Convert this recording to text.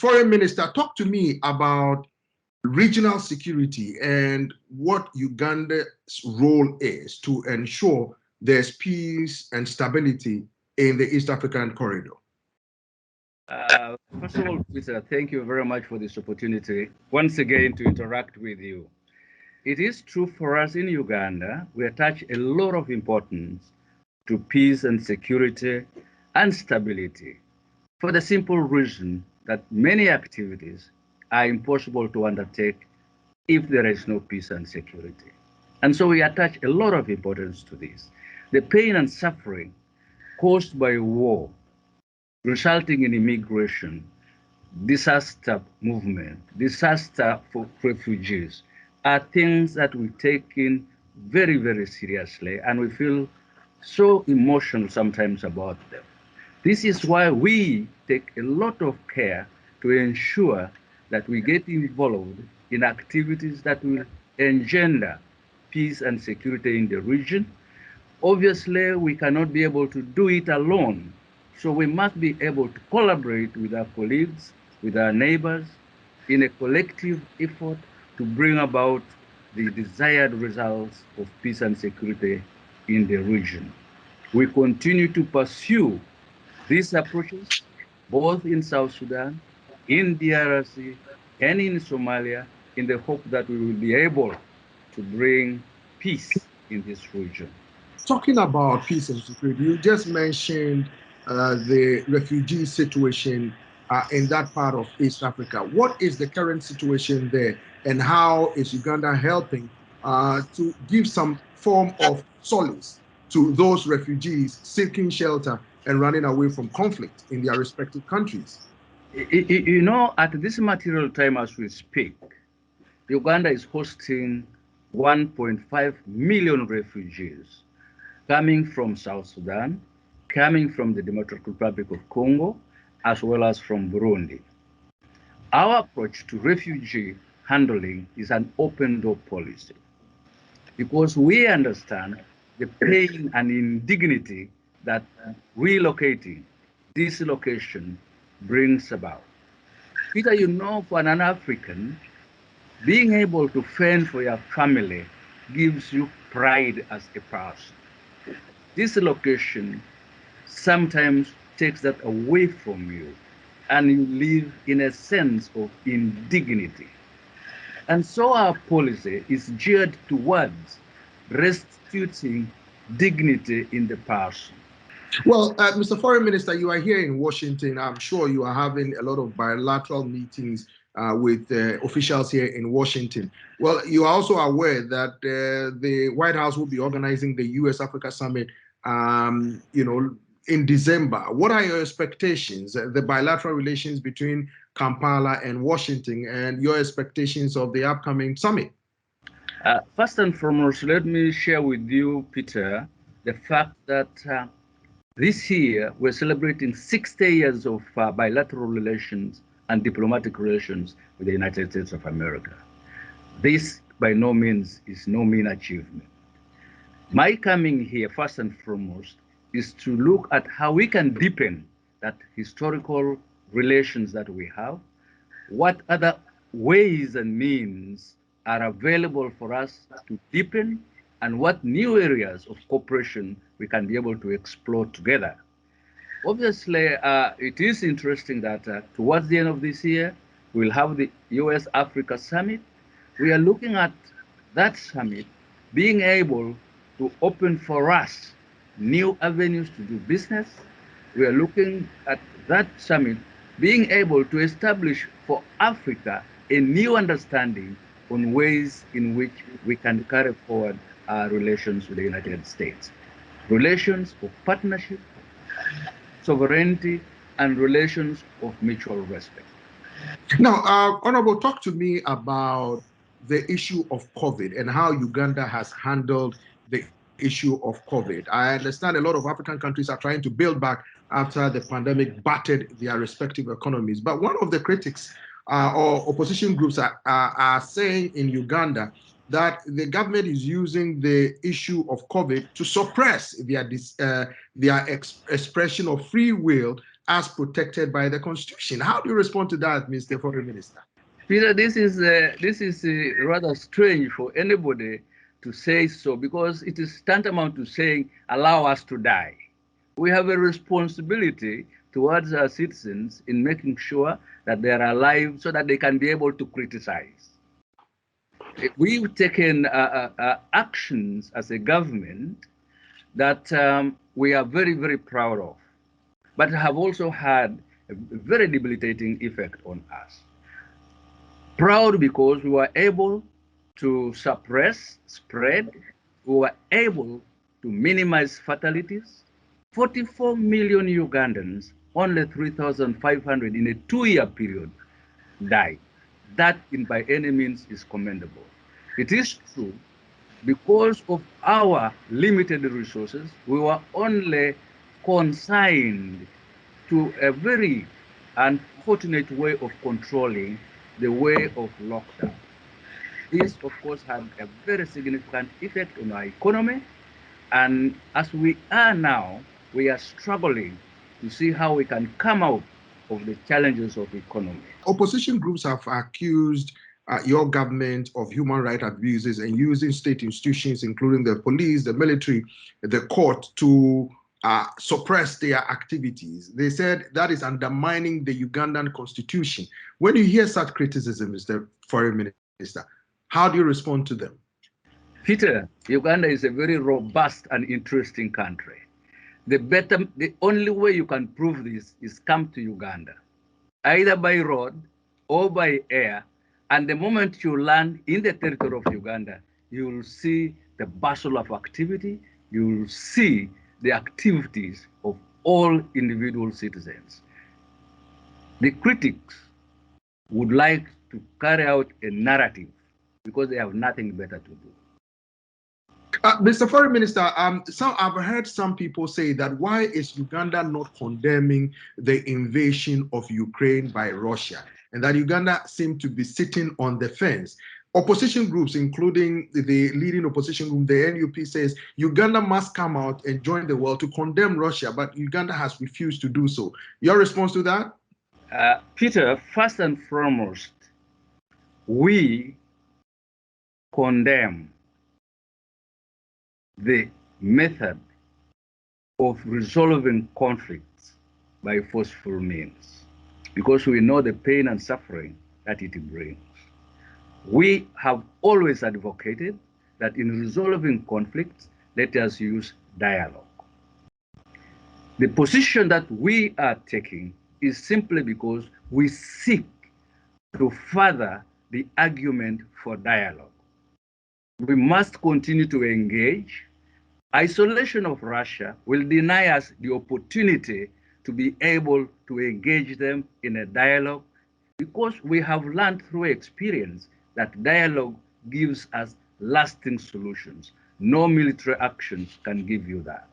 Foreign Minister, talk to me about regional security and what Uganda's role is to ensure there's peace and stability in the East African corridor. First of all, Peter, thank you very much for this opportunity once again to interact with you. It is true for us in Uganda, we attach a lot of importance to peace and security and stability for the simple reason that many activities are impossible to undertake if there is no peace and security. And so we attach a lot of importance to this. The pain and suffering caused by war, resulting in immigration, disaster movement, disaster for refugees, are things that we take in very, very seriously, and we feel so emotional sometimes about them. This is why we take a lot of care to ensure that we get involved in activities that will engender peace and security in the region. Obviously, we cannot be able to do it alone. So we must be able to collaborate with our colleagues, with our neighbors, in a collective effort to bring about the desired results of peace and security in the region. We continue to pursue these approaches, both in South Sudan, in DRC, and in Somalia, in the hope that we will be able to bring peace in this region. Talking about peace and security, you just mentioned the refugee situation in that part of East Africa. What is the current situation there, and how is Uganda helping to give some form of solace to those refugees seeking shelter and running away from conflict in their respective countries? You know, at this material time as we speak, Uganda is hosting 1.5 million refugees coming from South Sudan, coming from the Democratic Republic of Congo, as well as from Burundi. Our approach to refugee handling is an open door policy because we understand the pain and indignity that relocating, dislocation brings about. Peter, you know, for an African, being able to fend for your family gives you pride as a person. Dislocation sometimes takes that away from you, and you live in a sense of indignity. And so our policy is geared towards restituting dignity in the person. Well, Mr. Foreign Minister, you are here in Washington. I'm sure you are having a lot of bilateral meetings with officials here in Washington. Well, you are also aware that the White House will be organizing the U.S.-Africa Summit, in December. What are your expectations, the bilateral relations between Kampala and Washington, and your expectations of the upcoming summit? First and foremost, let me share with you, Peter, the fact that this year we're celebrating 60 years of bilateral relations and diplomatic relations with the United States of America. This, by no means, is no mean achievement. My coming here, first and foremost, is to look at how we can deepen that historical relations that we have, what other ways and means are available for us to deepen, and what new areas of cooperation we can be able to explore together. Obviously, it is interesting that towards the end of this year, we'll have the US-Africa Summit. We are looking at that summit being able to open for us new avenues to do business. We are looking at that summit being able to establish for Africa a new understanding on ways in which we can carry forward our relations with the United States. Relations of partnership, sovereignty, and relations of mutual respect. Now, Honorable, talk to me about the issue of COVID and how Uganda has handled the issue of COVID. I understand a lot of African countries are trying to build back after the pandemic battered their respective economies. But one of the critics or opposition groups are saying in Uganda that the government is using the issue of COVID to suppress their expression of free will as protected by the Constitution. How do you respond to that, Mr. Foreign Minister? Peter, this is rather strange for anybody to say so, because it is tantamount to saying, allow us to die. We have a responsibility towards our citizens in making sure that they are alive so that they can be able to criticize. We've taken actions as a government that we are very, very proud of, but have also had a very debilitating effect on us. Proud because we were able to suppress spread, we were able to minimize fatalities. 44 million Ugandans, only 3,500 in a 2-year period died. That, by any means, is commendable. It is true, because of our limited resources, we were only consigned to a very unfortunate way of controlling the way of lockdown. This, of course, had a very significant effect on our economy. And as we are now, we are struggling to see how we can come out of the challenges of economy. Opposition groups have accused your government of human rights abuses and using state institutions, including the police, the military, the court, to suppress their activities. They said that is undermining the Ugandan constitution. When you hear such criticism, Mr. Foreign Minister, how do you respond to them? Peter, Uganda is a very robust and interesting country. The only way you can prove this is come to Uganda, either by road or by air. And the moment you land in the territory of Uganda, you will see the bustle of activity. You will see the activities of all individual citizens. The critics would like to carry out a narrative because they have nothing better to do. Mr. Foreign Minister, I've heard some people say that why is Uganda not condemning the invasion of Ukraine by Russia, and that Uganda seemed to be sitting on the fence. Opposition groups, including the leading opposition group, the NUP, says Uganda must come out and join the world to condemn Russia, but Uganda has refused to do so. Your response to that? Peter, first and foremost, we condemn the method of resolving conflicts by forceful means, because we know the pain and suffering that it brings. We have always advocated that in resolving conflicts, let us use dialogue. The position that we are taking is simply because we seek to further the argument for dialogue. We must continue to engage. Isolation of Russia will deny us the opportunity to be able to engage them in a dialogue, because we have learned through experience that dialogue gives us lasting solutions. No military actions can give you that.